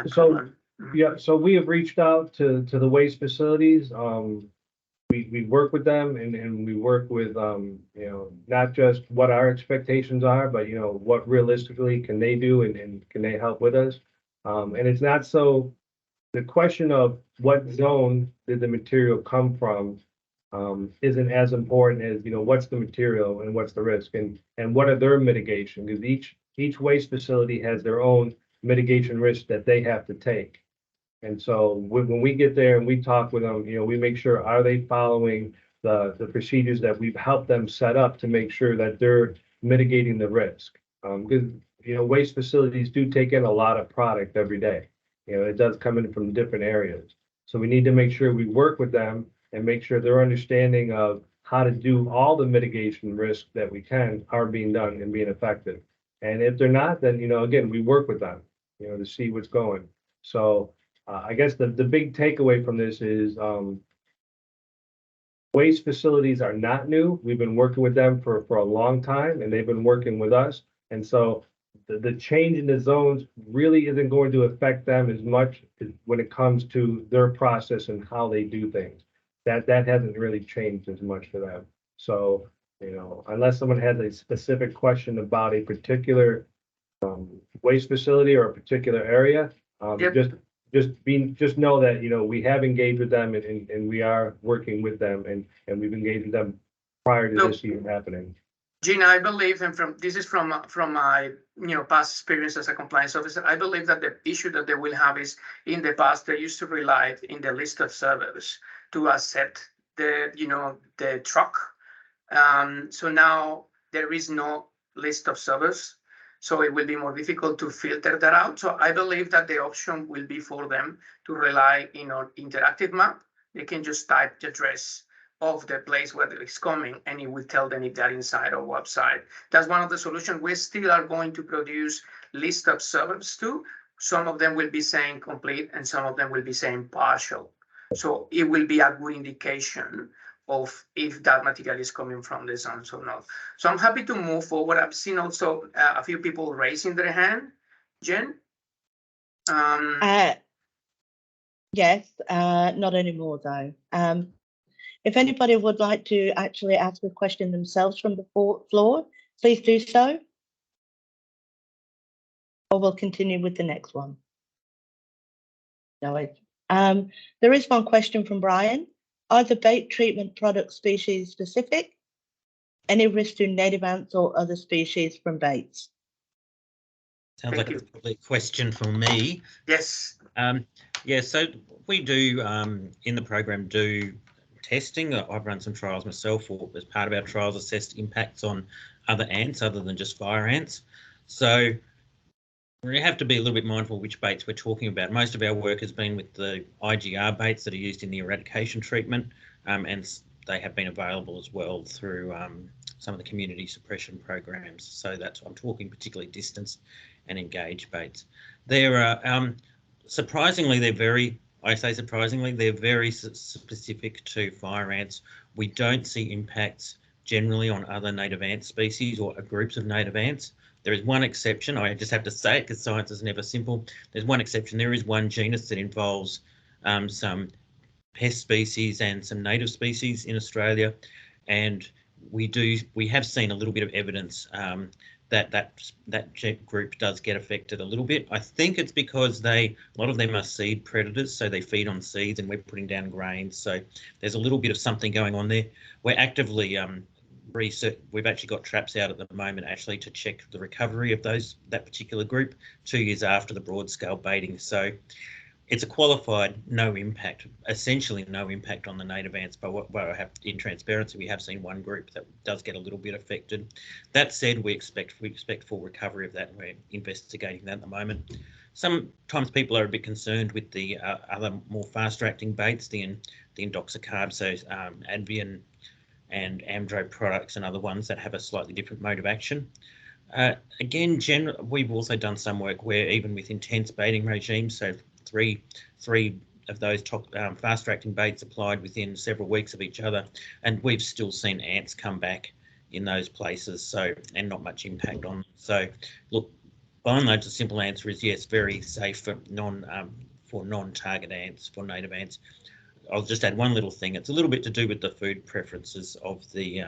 S2: problem?
S4: Yeah, so we have reached out to the waste facilities. We work with them and we work with, not just what our expectations are, but, what realistically can they do and can they help with us? And it's not so, the question of what zone did the material come from isn't as important as, what's the material and what's the risk and what are their mitigation? Because each waste facility has their own mitigation risk that they have to take. And so when we get there and we talk with them, we make sure, are they following the procedures that we've helped them set up to make sure that they're mitigating the risk? Because, waste facilities do take in a lot of product every day. It does come in from different areas. So we need to make sure we work with them and make sure their understanding of how to do all the mitigation risks that we can are being done and being effective. And if they're not, then, again, we work with them, to see what's going. So I guess the big takeaway from this is waste facilities are not new. We've been working with them for a long time, and they've been working with us. And so the change in the zones really isn't going to affect them as much when it comes to their process and how they do things. That hasn't really changed as much for them. So, unless someone has a specific question about a particular waste facility or a particular area,
S2: Yep.
S4: just know that, we have engaged with them and we are working with them and we've engaged with them prior to this even happening.
S2: Gina, I believe, and this is from my past experience as a compliance officer, I believe that the issue that they will have is in the past they used to rely in the list of servers to accept the truck. So now there is no list of servers, so it will be more difficult to filter that out. So I believe that the option will be for them to rely on interactive map. They can just type the address of the place where it's coming, and it will tell them if they're inside or outside. That's one of the solutions. We still are going to produce list of servers too. Some of them will be saying complete, and some of them will be saying partial. So it will be a good indication of if that material is coming from the zones or not. So I'm happy to move forward. I've seen also a few people raising their hand. Jen?
S5: Yes, not anymore though. If anybody would like to actually ask a question themselves from the floor, please do so. Or we'll continue with the next one. No, there is one question from Brian. Are the bait treatment product species specific? Any risk to native ants or other species from baits?
S6: Sounds
S2: Thank
S6: like
S2: you.
S6: a question for me.
S2: Yes.
S6: Yeah, so we do in the program do testing. I've run some trials myself, or as part of our trials, assessed impacts on other ants other than just fire ants. So we have to be a little bit mindful which baits we're talking about. Most of our work has been with the IGR baits that are used in the eradication treatment, and they have been available as well through some of the community suppression programs. So that's, I'm talking particularly distance and engage baits. They're surprisingly, they're very, I say surprisingly, they're very specific to fire ants. We don't see impacts generally on other native ant species or groups of native ants. There is one exception. I just have to say it because science is never simple. There's one exception. There is one genus that involves some pest species and some native species in Australia, and we have seen a little bit of evidence that group does get affected a little bit. I think it's because a lot of them are seed predators, so they feed on seeds, and we're putting down grains. So there's a little bit of something going on there. We're actively research. We've actually got traps out at the moment actually to check the recovery of that particular group 2 years after the broad scale baiting. So it's a qualified no impact, essentially no impact on the native ants. But what I have in transparency, we have seen one group that does get a little bit affected. That said, we expect full recovery of that, and we're investigating that at the moment. Sometimes people are a bit concerned with the other more faster acting baits, the indoxacarb, so Advian and Amdro products and other ones that have a slightly different mode of action. Again, we've also done some work where even with intense baiting regimes, so three of those top faster acting baits applied within several weeks of each other, and we've still seen ants come back in those places, so, and not much impact on them. So look, by and large, the simple answer is yes, very safe for non-target ants, for native ants. I'll just add one little thing. It's a little bit to do with the food preferences of the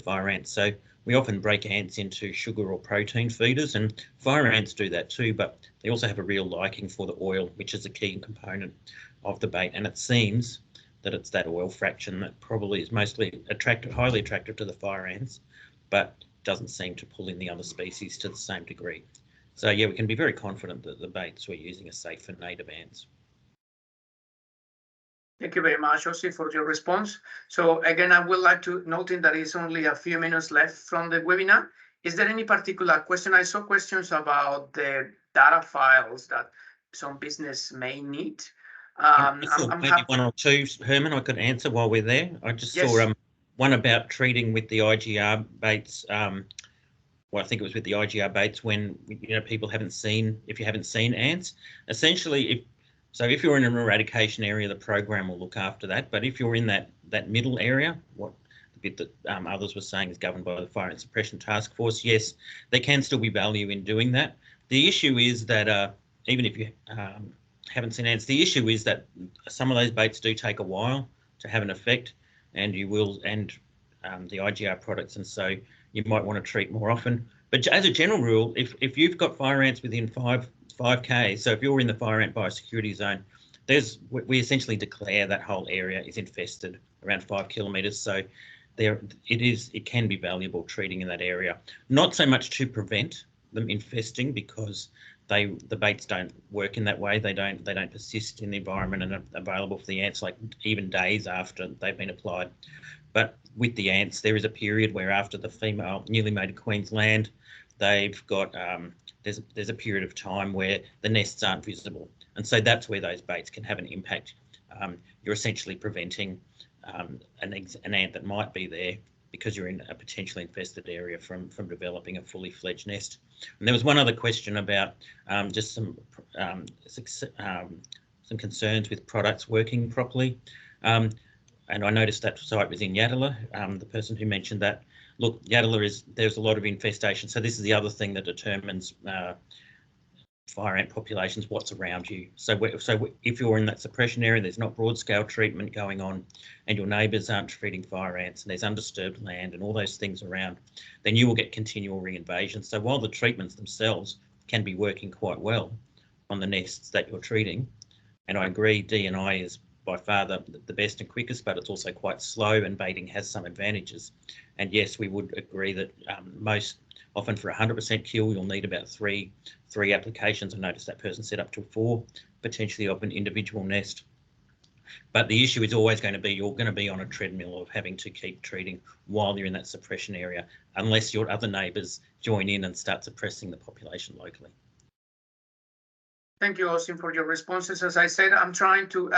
S6: fire ants. So we often break ants into sugar or protein feeders, and fire ants do that too, but they also have a real liking for the oil, which is a key component of the bait. And it seems that it's that oil fraction that probably is mostly highly attractive to the fire ants, but doesn't seem to pull in the other species to the same degree. So yeah, we can be very confident that the baits we're using are safe for native ants.
S2: Thank you very much, Ossie, for your response. So again, I would like to note that it's only a few minutes left from the webinar. Is there any particular question? I saw questions about the data files that some business may need.
S6: Maybe one or two, Herman, I could answer while we're there. I just saw one about treating with the IGR baits. Well, I think it was with the IGR baits when people if you haven't seen ants. Essentially, if you're in an eradication area, the program will look after that. But if you're in that middle area, what the bit that others were saying is governed by the Fire and Suppression Task Force, yes, there can still be value in doing that. The issue is that even if you haven't seen ants, the issue is that some of those baits do take a while to have an effect, and the IGR products, and so you might want to treat more often. But as a general rule, if you've got fire ants within 5K, so if you're in the fire ant biosecurity zone, we essentially declare that whole area is infested around 5 kilometres. So it can be valuable treating in that area. Not so much to prevent them infesting, because the baits don't work in that way. They don't persist in the environment and are available for the ants like even days after they've been applied. But with the ants, there is a period where after the female newly mated queens land, they've got there's a period of time where the nests aren't visible, and so that's where those baits can have an impact. You're essentially preventing an ant that might be there because you're in a potentially infested area from developing a fully fledged nest. And there was one other question about just some concerns with products working properly. And I noticed that site was in Yatala, the person who mentioned that. Look, Yatala there's a lot of infestation. So this is the other thing that determines fire ant populations, what's around you. So if you're in that suppression area, there's not broad scale treatment going on and your neighbours aren't treating fire ants and there's undisturbed land and all those things around, then you will get continual reinvasion. So while the treatments themselves can be working quite well on the nests that you're treating, and I agree D&I is by far the best and quickest, but it's also quite slow and baiting has some advantages. And yes, we would agree that most often for 100% kill, you'll need about three applications. I noticed that person set up to 4, potentially of an individual nest. But the issue is always going to be you're going to be on a treadmill of having to keep treating while you're in that suppression area, unless your other neighbours join in and start suppressing the population locally.
S2: Thank you, Austin, for your responses. As I said, I'm trying to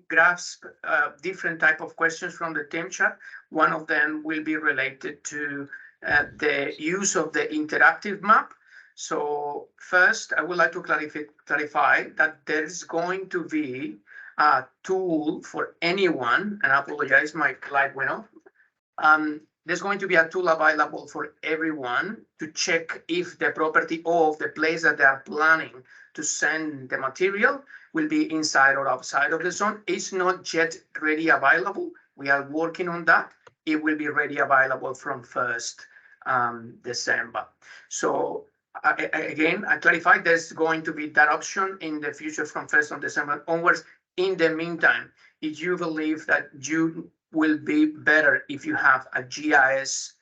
S2: grasp different type of questions from the team chat. One of them will be related to the use of the interactive map. So first, I would like to clarify that there is going to be a tool for anyone, and I apologize, my light went off. There's going to be a tool available for everyone to check if the property of the place that they are planning to send the material will be inside or outside of the zone. It's not yet ready available. We are working on that. It will be ready available from 1st December. So again, I clarify there's going to be that option in the future from 1st of December onwards. In the meantime, if you believe that you will be better if you have a GIS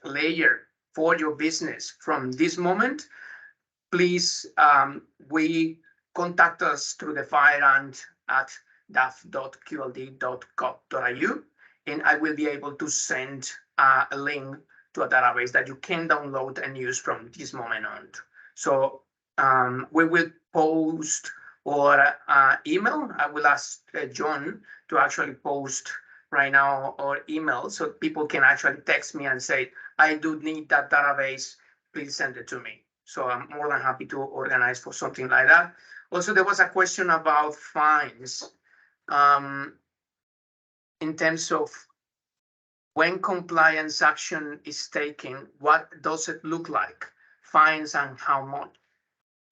S2: layer for your business from this moment, please we contact us through the fireant at daf.qld.gov.au, and I will be able to send a link to a database that you can download and use from this moment on. So we will post or email. I will ask John to actually post right now or email so people can actually text me and say, I do need that database, please send it to me. So I'm more than happy to organize for something like that. Also, there was a question about fines in terms of when compliance action is taken, what does it look like? Fines and how much?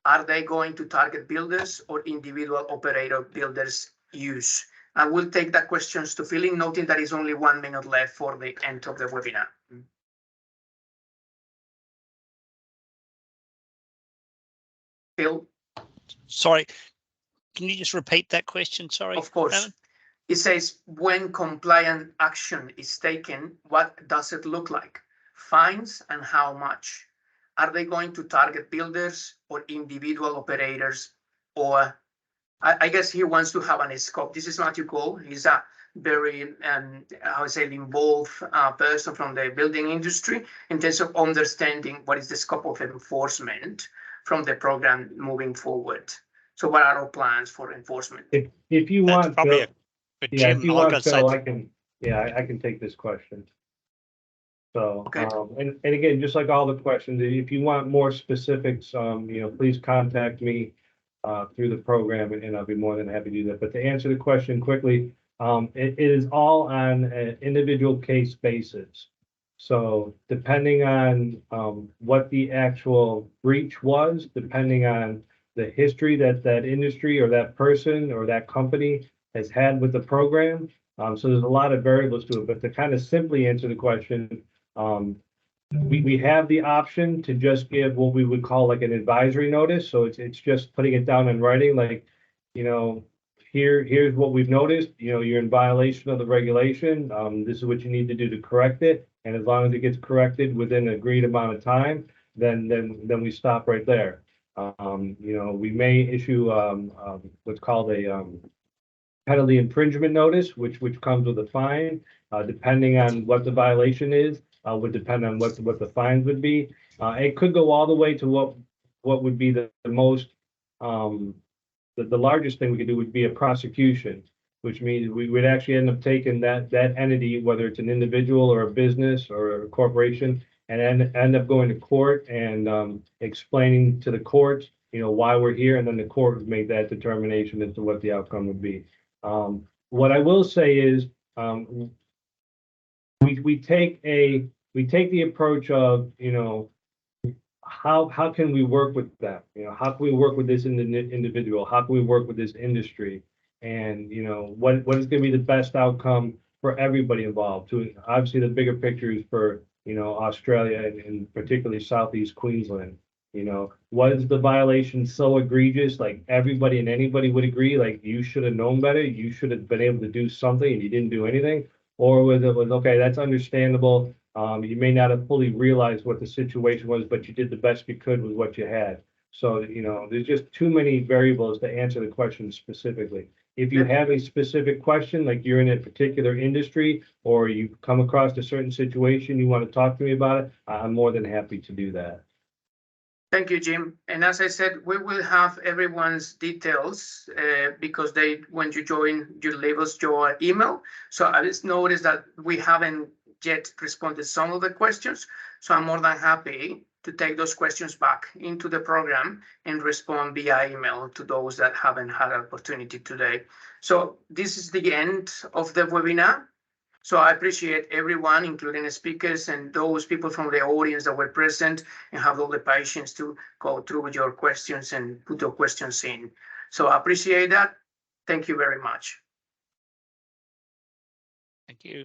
S2: Are they going to target builders or individual operator builders use? I will take that questions to Phil, noting that is only 1 minute left for the end of the webinar. Phil?
S3: Sorry, can you just repeat that question? Sorry.
S2: Of course.
S3: Roman?
S2: It says when compliant action is taken, what does it look like? Fines and how much? Are they going to target builders or individual operators? Or I guess he wants to have an scope. This is not your goal. He's a very, I would say, involved person from the building industry in terms of understanding what is the scope of enforcement from the program moving forward. So what are our plans for enforcement?
S4: If you
S3: That's
S4: want,
S3: probably
S4: Phil,
S3: but
S4: yeah,
S3: Jim,
S4: if you
S3: I've got
S4: want,
S3: to say
S4: Phil,
S3: that-
S4: I can take this question. So,
S2: Okay.
S4: and again, just like all the questions, if you want more specifics, please contact me through the program, and I'll be more than happy to do that. But to answer the question quickly, it is all on an individual case basis. So depending on what the actual breach was, depending on the history that industry or that person or that company has had with the program. So there's a lot of variables to it, but to kind of simply answer the question, we have the option to just give what we would call like an advisory notice. So it's just putting it down in writing, like, here's what we've noticed, you're in violation of the regulation. This is what you need to do to correct it. And as long as it gets corrected within an agreed amount of time, then we stop right there. We may issue what's called a penalty infringement notice, which comes with a fine, depending on what the violation is, would depend on what the fines would be. It could go all the way to what would be the most, the largest thing we could do would be a prosecution, which means we would actually end up taking that entity, whether it's an individual or a business or a corporation, and end up going to court and explaining to the court, why we're here, and then the court would make that determination as to what the outcome would be. What I will say is, we take the approach of, you know, how can we work with them? You know, how can we work with this individual? How can we work with this industry? And, you know, what is going to be the best outcome for everybody involved? To obviously the bigger picture is for, you know, Australia and particularly Southeast Queensland. You know, was the violation so egregious? Like everybody and anybody would agree, like you should have known better. You should have been able to do something and you didn't do anything. Or was it okay, that's understandable. You may not have fully realized what the situation was, but you did the best you could with what you had. So, you know, there's just too many variables to answer the question specifically. If you have a specific question, like you're in a particular industry or you've come across a certain situation, you want to talk to me about it, I'm more than happy to do that.
S2: Thank you, Jim. And as I said, we will have everyone's details because when you join, you leave us your email. So I just noticed that we haven't yet responded some of the questions. So I'm more than happy to take those questions back into the program and respond via email to those that haven't had an opportunity today. So this is the end of the webinar. So I appreciate everyone, including the speakers and those people from the audience that were present and have all the patience to go through your questions and put your questions in. So I appreciate that. Thank you very much.
S3: Thank you.